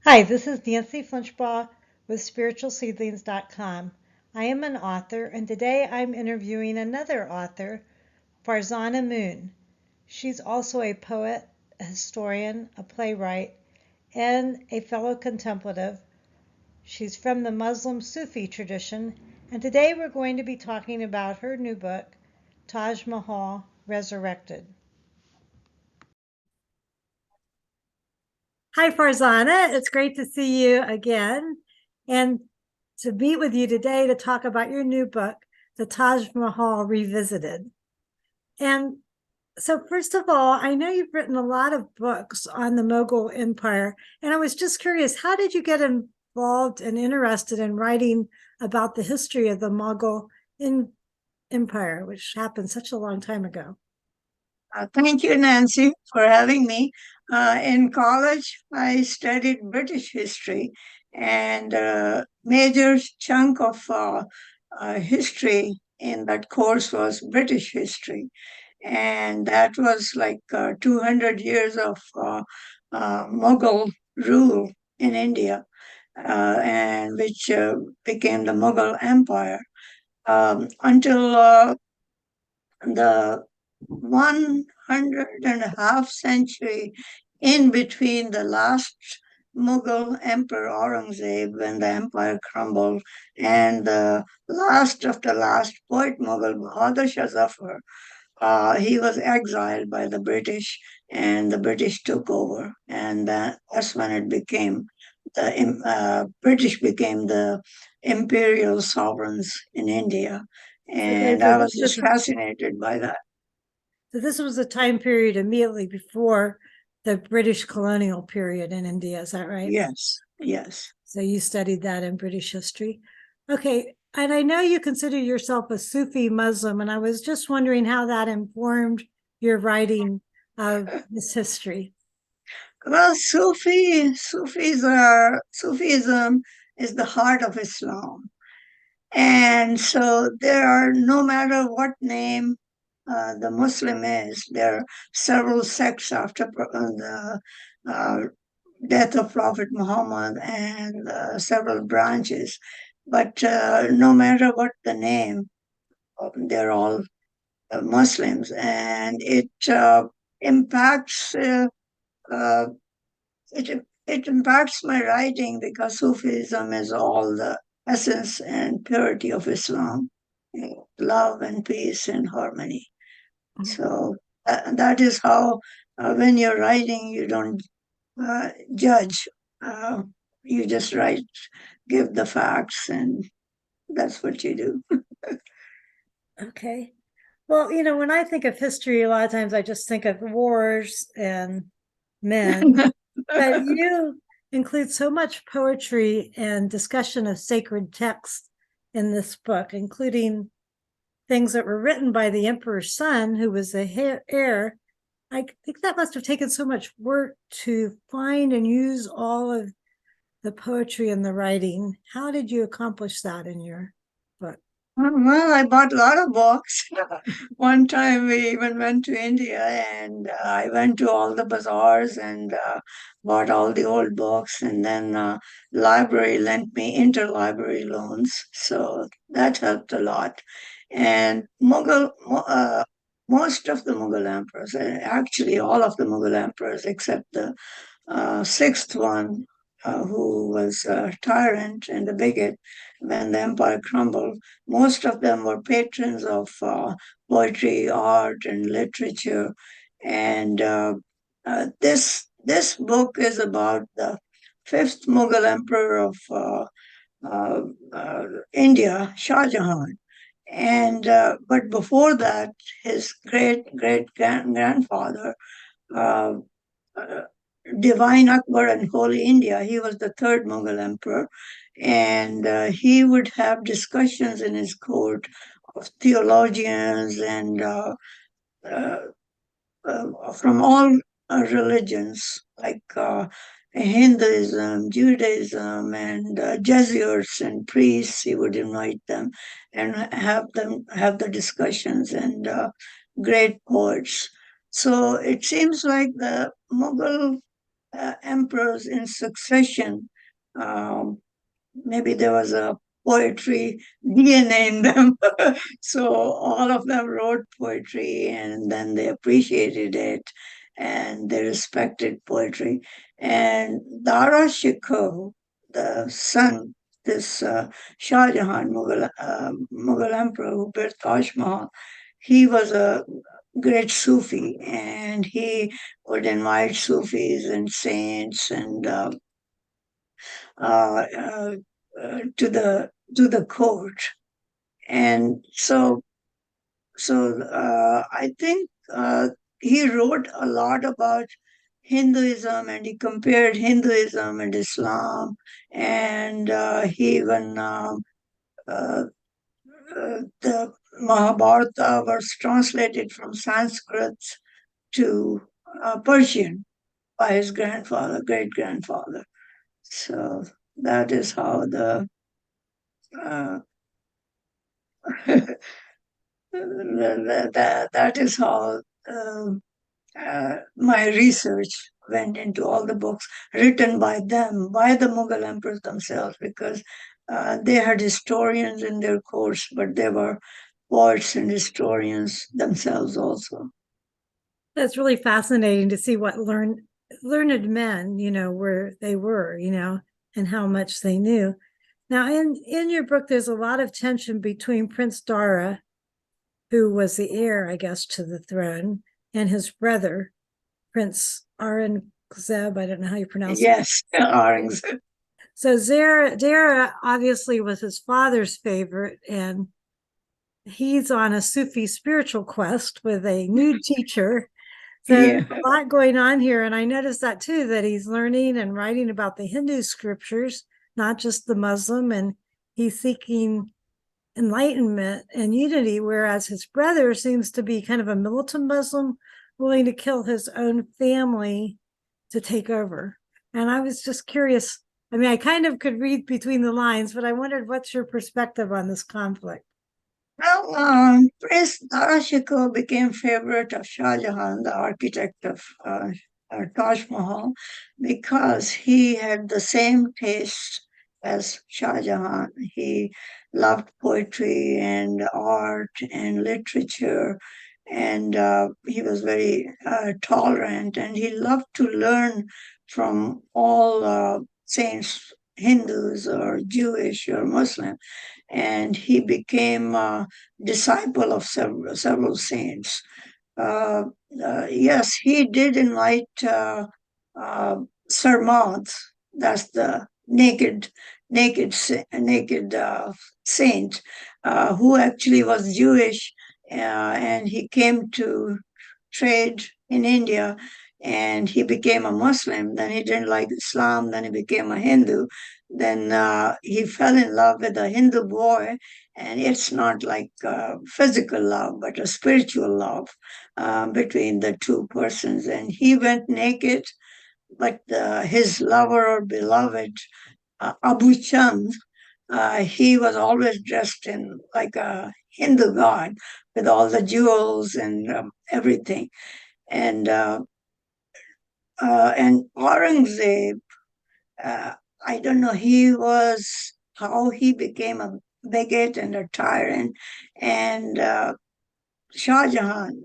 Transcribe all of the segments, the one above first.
Hi, this is Nancy Flinchbaugh with spiritualseedlings.com. I am an author, and today I'm interviewing another author, Farzana Moon. She's also a poet, a historian, a playwright, and a fellow contemplative. She's from the Muslim Sufi tradition, and today we're going to be talking about her new book, Taj Mahal Resurrected. Hi, Farzana. It's great to see you again and to meet with you today to talk about your new book, The Taj Mahal Revisited. And so, first of all, I know you've written a lot of books on the Mughal Empire, and I was just curious, how did you get involved and interested in writing about the history of the Mughal Empire, which happened such a long time ago? Thank you, Nancy, for having me. In college, I studied British history, and a major chunk of history in that course was British history. And that was like 200 years of Mughal rule in India, and which became the Mughal Empire until the 100 and a half century in between the last Mughal Emperor Aurangzeb when the empire crumbled and the last of the last poet Mughal Bahadur Shah Zafar. He was exiled by the British and the British took over, and that's when it became the British became the imperial sovereigns in India. Okay, And so I this was was just fascinated by that. So this was a time period immediately before the British colonial period in India. Is that right? Yes, yes. So you studied that in British history. Okay. And I know you consider yourself a Sufi Muslim, and I was just wondering how that informed your writing of this history. Well, Sufism is the heart of Islam. And so there are, no matter what name the Muslim is, there are several sects after the uh, death of Prophet Muhammad and several branches. But no matter what the name, they're all Muslims. And it impacts uh, it impacts my writing because Sufism is all the essence and purity of Islam, love and peace and harmony. So that is how, when you're writing, you don't judge. Uh, you just write, give the facts, and that's what you do. Okay. Well, when I think of history, a lot of times I just think of wars and men, but you include so much poetry and discussion of sacred texts in this book, including things that were written by the emperor's son, who was the heir. I think that must have taken so much work to find and use all of the poetry and the writing. How did you accomplish that in your book? Well, I bought a lot of books. One time we even went to India and I went to all the bazaars and bought all the old books. And then library lent me interlibrary loans. So that helped a lot. And most of the Mughal emperors, actually all of the Mughal emperors except the sixth one, who was a tyrant and a bigot when the empire crumbled. Most of them were patrons of poetry, art, and literature. And this book is about the fifth Mughal emperor of uh, India, Shah Jahan. And but before that, his great grandfather, uh, uh, Divine Akbar and Holy India. He was the third Mughal emperor, and he would have discussions in his court of theologians and uh, from all religions like Hinduism, Judaism, and Jesuits and priests. He would invite them and have them have the discussions and great poets. So it seems like the Mughal emperors in succession. Um, Maybe there was a poetry DNA in them. So all of them wrote poetry and then they appreciated it and they respected poetry. And Dara Shikoh, the son, this Shah Jahan, Mughal emperor who built Taj Mahal, he was a great Sufi and he would invite Sufis and saints and uh, uh, to the court, and I think he wrote a lot about Hinduism, and he compared Hinduism and Islam, and he even uh, the Mahabharata was translated from Sanskrit to Persian by his grandfather, great grandfather. So that is how the uh, that is how my research went into all the books written by them, by the Mughal emperors themselves, because they had historians in their courts, but they were poets and historians themselves also. That's really fascinating to see what learned men, where they were, and how much they knew. Now, in your book, there's a lot of tension between Prince Dara, who was the heir, I guess, to the throne, and his brother, Prince Aurangzeb. I don't know how you pronounce it. Yes, Aurangzeb. So Dara obviously was his father's favorite, and he's on a Sufi spiritual quest with a new teacher. So Yeah. there's a lot going on here. And I noticed that too, that he's learning and writing about the Hindu scriptures, not just the Muslim, and he's seeking enlightenment and unity, whereas his brother seems to be kind of a militant Muslim, willing to kill his own family to take over. And I was just curious. I mean, I kind of could read between the lines, but I wondered what's your perspective on this conflict? Well, Prince Darashikoh became favorite of Shah Jahan, the architect of Taj Mahal, because he had the same taste as Shah Jahan. He loved poetry and art and literature, and he was very tolerant, and he loved to learn from all saints, Hindus or Jewish or Muslim, and he became a disciple of several saints. Uh, yes, he did invite uh, Sarmath, that's the naked saint, who actually was Jewish, and he came to trade in India, and he became a Muslim. Then he didn't like Islam. Then he became a Hindu. Then he fell in love with a Hindu boy, and it's not like physical love, but a spiritual love between the two persons. And he went naked, but his lover or beloved, Abu Chand, he was always dressed in like a Hindu god with all the jewels and everything. And and Aurangzeb, uh, I don't know, he was how he became a bigot and a tyrant, and Shah Jahan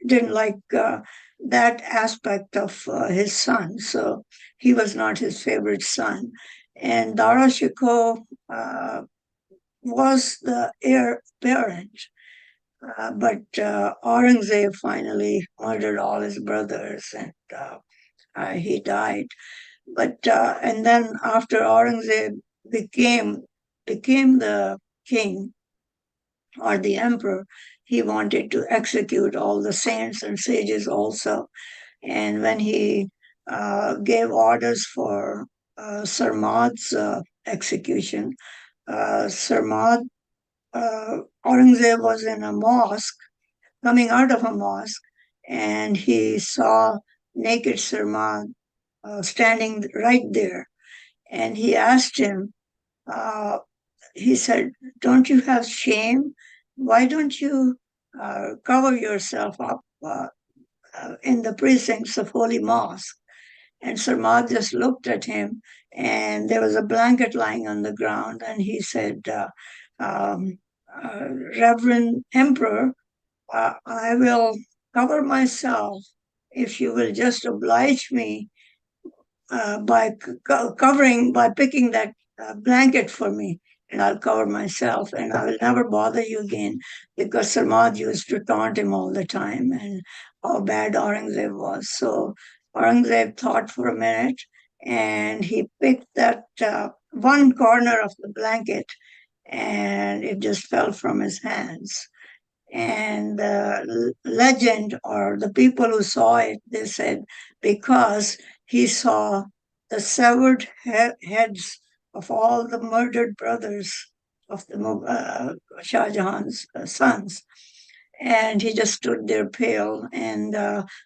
didn't like that aspect of his son, so he was not his favorite son. And Dara Shikoh was the heir apparent, but Aurangzeb finally murdered all his brothers, and he died. But and then after Aurangzeb became became the king or the emperor, he wanted to execute all the saints and sages also. And when he gave orders for Sarmad's execution, Sarmad, Aurangzeb was in a mosque, coming out of a mosque, and he saw naked Sarmad standing right there. And he asked him, uh, he said, "Don't you have shame? Why don't you cover yourself up in the precincts of Holy Mosque?" And Sarmad just looked at him, and there was a blanket lying on the ground, and he said, um, Reverend Emperor, I will cover myself if you will just oblige me by covering, by picking that blanket for me, and I'll cover myself, and I will never bother you again, because Sarmad used to taunt him all the time and how bad Aurangzeb was. So Aurangzeb thought for a minute, and he picked that one corner of the blanket, and it just fell from his hands. And the legend, or the people who saw it, they said because he saw the severed heads of all the murdered brothers of the Shah Jahan's sons. And he just stood there pale. And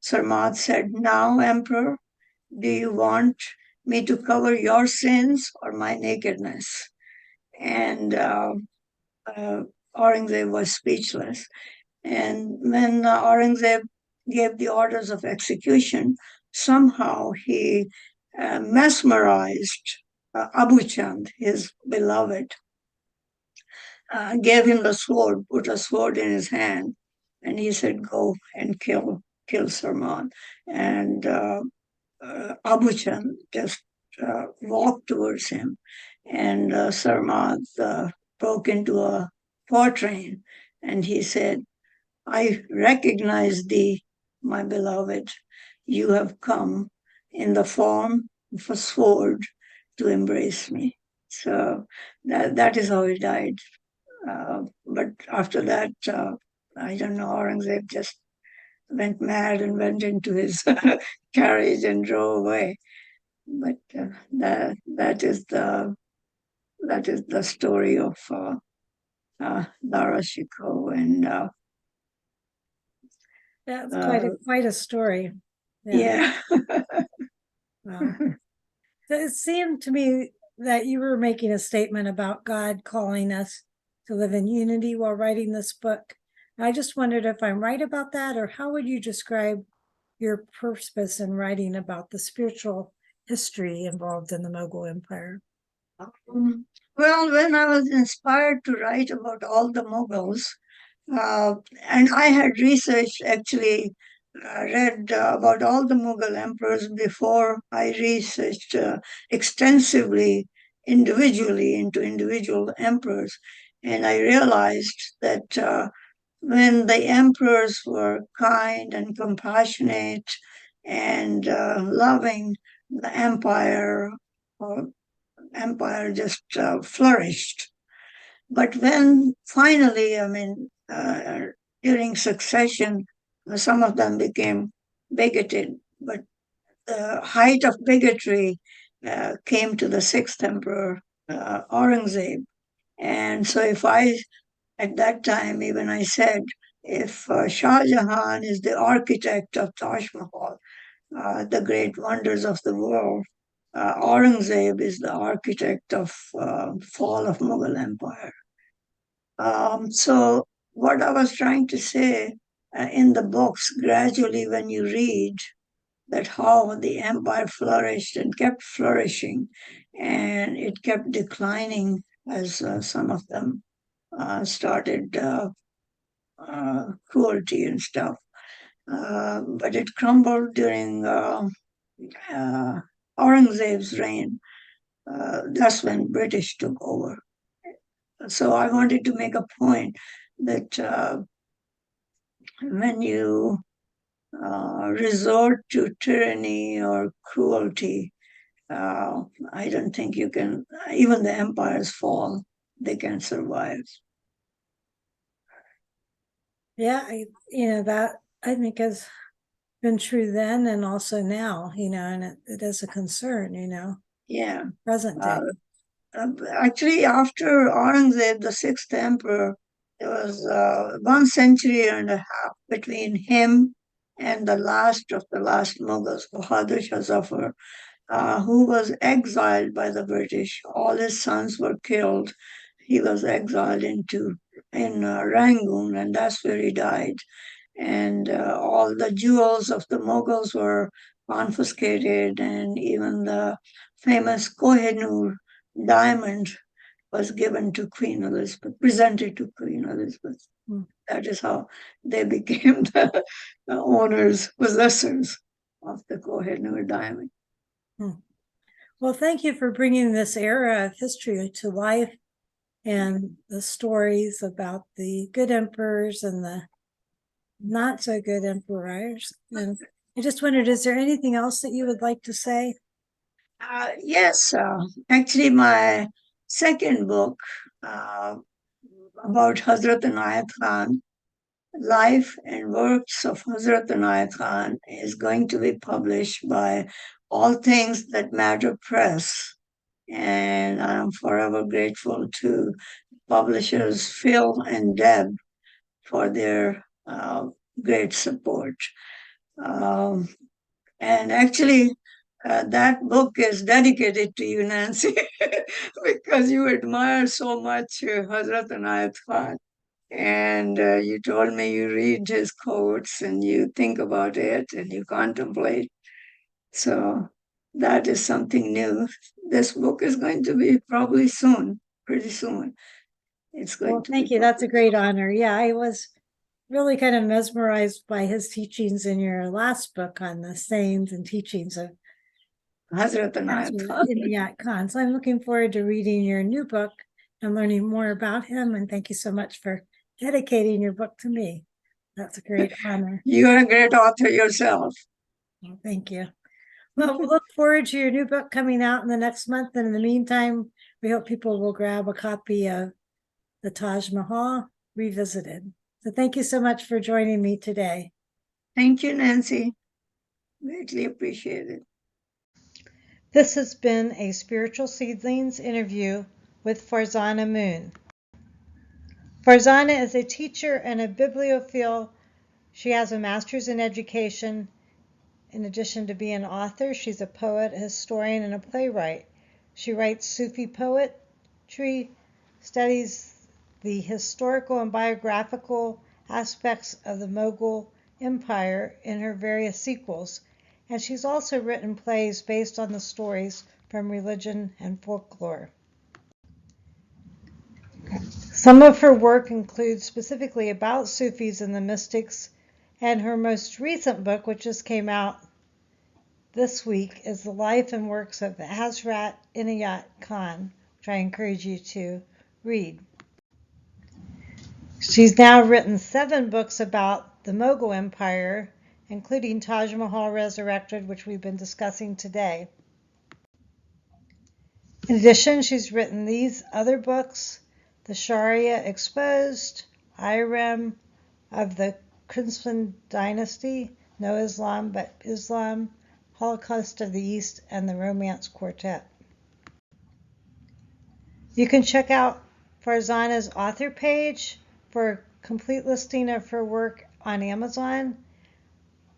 Sarmad said, Now, Emperor, do you want me to cover your sins or my nakedness? And uh, Aurangzeb was speechless. And when Aurangzeb gave the orders of execution, somehow he mesmerized Abu Chand, his beloved, gave him the sword, put a sword in his hand, and he said, "Go and kill Sarman." And Abu Chand just walked towards him, and Sarmad broke into a quatrain, and he said, I recognize thee, my beloved. You have come in the form of a sword to embrace me. So that is how he died. But after that, I don't know, Aurangzeb just went mad and went into his carriage and drove away. But that is the story of Dara Shikoh, and That's uh, quite a story. yeah. Wow. So it seemed to me that you were making a statement about God calling us to live in unity while writing this book. I just wondered if I'm right about that, or how would you describe your purpose in writing about the spiritual history involved in the Mughal Empire? Well, when I was inspired to write about all the Mughals, uh, and I had researched, actually read about all the Mughal emperors before I researched extensively, individually, into individual emperors. And I realized that when the emperors were kind and compassionate and loving, the uh, empire just flourished. But when finally, during succession, some of them became bigoted, but the height of bigotry came to the sixth emperor, Aurangzeb. And so, at that time, even I said, if Shah Jahan is the architect of Taj Mahal, the great wonders of the world, Aurangzeb is the architect of fall of Mughal Empire. So what I was trying to say in the books, gradually when you read that how the empire flourished and kept flourishing, and it kept declining as some of them started cruelty and stuff. But it crumbled during uh, Aurangzeb's reign. That's when British took over. So I wanted to make a point that when you resort to tyranny or cruelty, I don't think you can, even the empires fall, they can survive. Yeah, that I think has been true then and also now, and it is a concern, Yeah. present Uh, day. Actually, after Aurangzeb, the sixth emperor, there was 1 century and a half between him and the last of the last Mughals, Bahadur Shah Zafar, who was exiled by the British. All his sons were killed. He was exiled in Rangoon, and that's where he died. And all the jewels of the Mughals were confiscated, and even the famous Kohinoor diamond was given to Queen Elizabeth, presented to Queen Elizabeth. That is how they became the owners, possessors of the Kohinoor diamond. Well, thank you for bringing this era of history to life and the stories about the good emperors and the not so good emperors. And I just wondered, is there anything else that you would like to say? Yes, actually, my second book about Hazrat Inayat Khan, Life and Works of Hazrat Inayat Khan, is going to be published by All Things That Matter Press. And I'm forever grateful to publishers Phil and Deb for their great support. Um, and actually, that book is dedicated to you, Nancy, because you admire so much Hazrat Inayat Khan. And you told me you read his quotes and you think about it and you contemplate. So that is something new. This book is going to be probably soon, pretty soon. It's going Well, to thank be you. That's a published. great honor. Yeah, I was really kind of mesmerized by his teachings in your last book on the sayings and teachings of Hazrat Inayat Khan. Inayat Khan. So I'm looking forward to reading your new book and learning more about him. And thank you so much for dedicating your book to me. That's a great honor. You're a great author yourself. Well, thank you. Well, we'll look forward to your new book coming out in the next month. And in the meantime, we hope people will grab a copy of the Taj Mahal Revisited. So thank you so much for joining me today. Thank you, Nancy. Greatly appreciated. This has been a Spiritual Seedlings interview with Farzana Moon. Farzana is a teacher and a bibliophile. She has a master's in education. In addition to being an author, she's a poet, a historian, and a playwright. She writes Sufi poetry, studies the historical and biographical aspects of the Mughal Empire in her various sequels, and she's also written plays based on the stories from religion and folklore. Some of her work includes specifically about Sufis and the mystics, and her most recent book, which just came out this week, is The Life and Works of Hazrat Inayat Khan, which I encourage you to read. She's now written 7 books about the Mughal Empire, including Taj Mahal Resurrected, which we've been discussing today. In addition, she's written these other books: The Sharia Exposed, Irem of the Crimson Dynasty, No Islam but Islam, Holocaust of the East, and the Romance Quartet. You can check out Farzana's author page for a complete listing of her work on Amazon,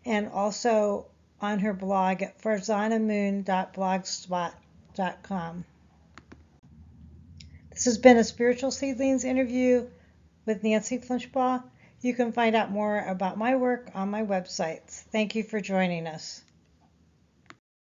and also on her blog at farzanamoon.blogspot.com. This has been a Spiritual Seedlings interview with Nancy Flinchbaugh. You can find out more about my work on my websites. Thank you for joining us.